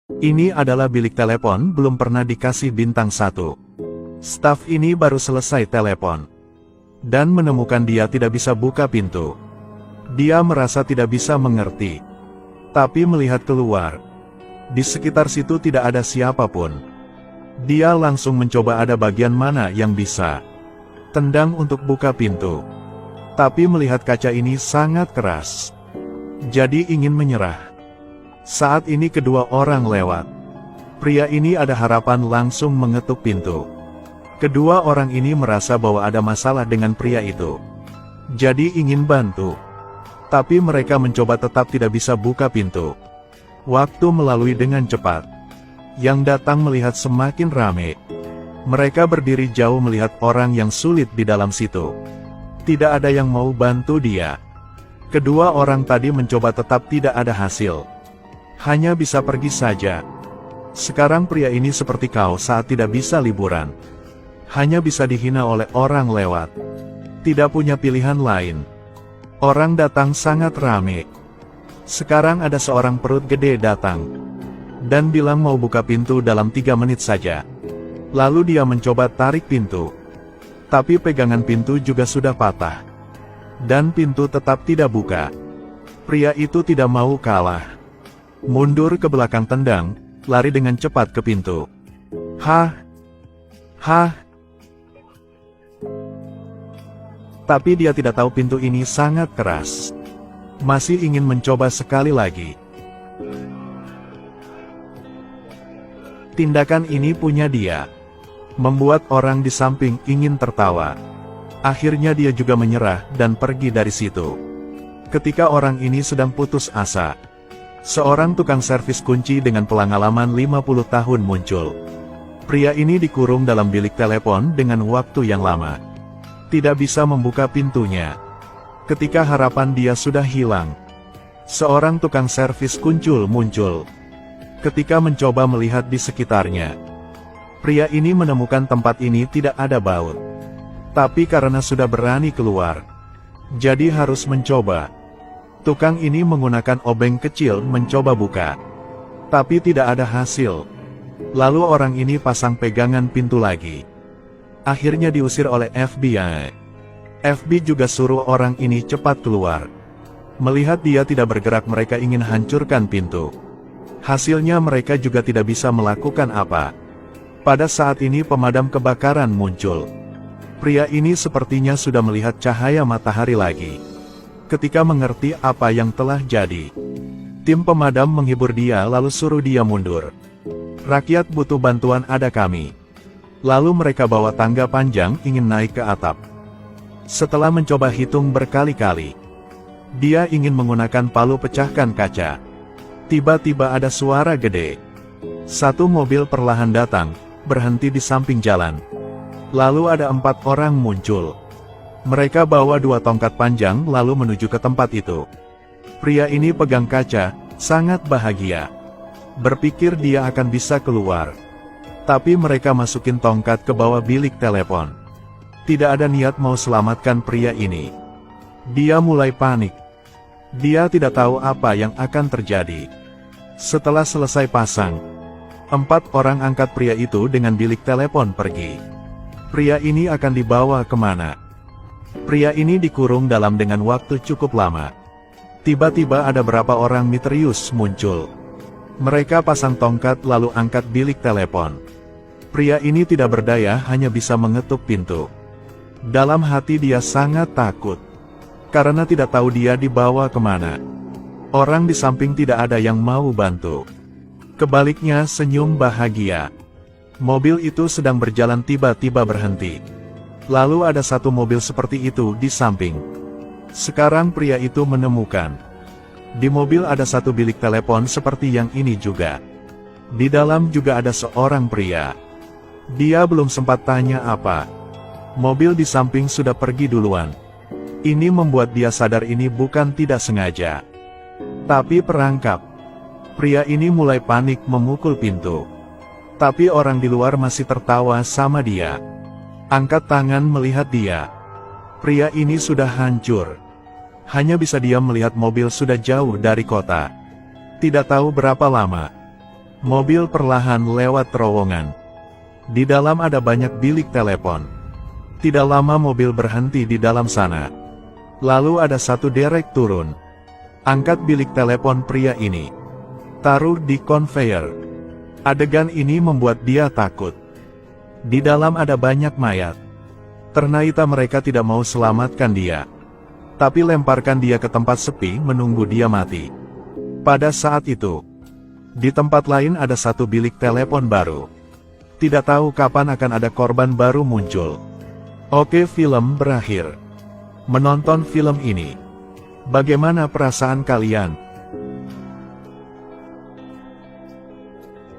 Ini adalah bilik telepon belum pernah dikasih bintang 1. Staf ini baru selesai telepon. Dan menemukan dia tidak bisa buka pintu. Dia merasa tidak bisa mengerti. Tapi melihat keluar. Di sekitar situ tidak ada siapapun. Dia langsung mencoba ada bagian mana yang bisa tendang untuk buka pintu. Tapi melihat kaca ini sangat keras. Jadi ingin menyerah. Saat ini kedua orang lewat. Pria ini ada harapan langsung mengetuk pintu. Kedua orang ini merasa bahwa ada masalah dengan pria itu. Jadi ingin bantu. Tapi mereka mencoba tetap tidak bisa buka pintu. Waktu melalui dengan cepat. Yang datang melihat semakin ramai. Mereka berdiri jauh melihat orang yang sulit di dalam situ. Tidak ada yang mau bantu dia. Kedua orang tadi mencoba tetap tidak ada hasil. Hanya bisa pergi saja. Sekarang pria ini seperti kau saat tidak bisa liburan. Hanya bisa dihina oleh orang lewat. Tidak punya pilihan lain. Orang datang sangat ramai. Sekarang ada seorang perut gede datang. Dan bilang mau buka pintu dalam 3 menit saja. Lalu dia mencoba tarik pintu. Tapi pegangan pintu juga sudah patah. Dan pintu tetap tidak buka. Pria itu tidak mau kalah. Mundur ke belakang tendang, lari dengan cepat ke pintu. Hah? Tapi dia tidak tahu pintu ini sangat keras. Masih ingin mencoba sekali lagi. Tindakan ini punya dia. Membuat orang di samping ingin tertawa. Akhirnya dia juga menyerah dan pergi dari situ. Ketika orang ini sedang putus asa. Seorang tukang servis kunci dengan pengalaman 50 tahun muncul. Pria ini dikurung dalam bilik telepon dengan waktu yang lama. Tidak bisa membuka pintunya. Ketika harapan dia sudah hilang. Seorang tukang servis muncul. Ketika mencoba melihat di sekitarnya. Pria ini menemukan tempat ini tidak ada baut. Tapi karena sudah berani keluar. Jadi harus mencoba. Tukang ini menggunakan obeng kecil mencoba buka. Tapi tidak ada hasil. Lalu orang ini pasang pegangan pintu lagi. Akhirnya diusir oleh FBI. FBI juga suruh orang ini cepat keluar. Melihat dia tidak bergerak mereka ingin hancurkan pintu. Hasilnya mereka juga tidak bisa melakukan apa. Pada saat ini pemadam kebakaran muncul. Pria ini sepertinya sudah melihat cahaya matahari lagi. Ketika mengerti apa yang telah jadi. Tim pemadam menghibur dia lalu suruh dia mundur. Rakyat butuh bantuan ada kami. Lalu mereka bawa tangga panjang ingin naik ke atap. Setelah mencoba hitung berkali-kali. Dia ingin menggunakan palu pecahkan kaca. Tiba-tiba ada suara gede. Satu mobil perlahan datang, berhenti di samping jalan. Lalu ada 4 orang muncul. Mereka bawa 2 tongkat panjang lalu menuju ke tempat itu. Pria ini pegang kaca, sangat bahagia. Berpikir dia akan bisa keluar. Tapi mereka masukin tongkat ke bawah bilik telepon. Tidak ada niat mau selamatkan pria ini. Dia mulai panik. Dia tidak tahu apa yang akan terjadi. Setelah selesai pasang, 4 orang angkat pria itu dengan bilik telepon pergi. Pria ini akan dibawa kemana? Pria ini dikurung dalam dengan waktu cukup lama. Tiba-tiba ada beberapa orang misterius muncul. Mereka pasang tongkat lalu angkat bilik telepon. Pria ini tidak berdaya hanya bisa mengetuk pintu. Dalam hati dia sangat takut. Karena tidak tahu dia dibawa kemana. Orang di samping tidak ada yang mau bantu. Kebaliknya senyum bahagia. Mobil itu sedang berjalan tiba-tiba berhenti. Lalu ada satu mobil seperti itu di samping. Sekarang pria itu menemukan. Di mobil ada satu bilik telepon seperti yang ini juga. Di dalam juga ada seorang pria. Dia belum sempat tanya apa. Mobil di samping sudah pergi duluan. Ini membuat dia sadar ini bukan tidak sengaja. Tapi perangkap. Pria ini mulai panik memukul pintu. Tapi orang di luar masih tertawa sama dia. Angkat tangan melihat dia. Pria ini sudah hancur. Hanya bisa diam melihat mobil sudah jauh dari kota. Tidak tahu berapa lama. Mobil perlahan lewat terowongan. Di dalam ada banyak bilik telepon. Tidak lama mobil berhenti di dalam sana. Lalu ada satu derek turun. Angkat bilik telepon pria ini. Taruh di konveyor. Adegan ini membuat dia takut. Di dalam ada banyak mayat. Ternyata mereka tidak mau selamatkan dia. Tapi lemparkan dia ke tempat sepi menunggu dia mati. Pada saat itu, di tempat lain ada satu bilik telepon baru. Tidak tahu kapan akan ada korban baru muncul. Oke, film berakhir. Menonton film ini, bagaimana perasaan kalian?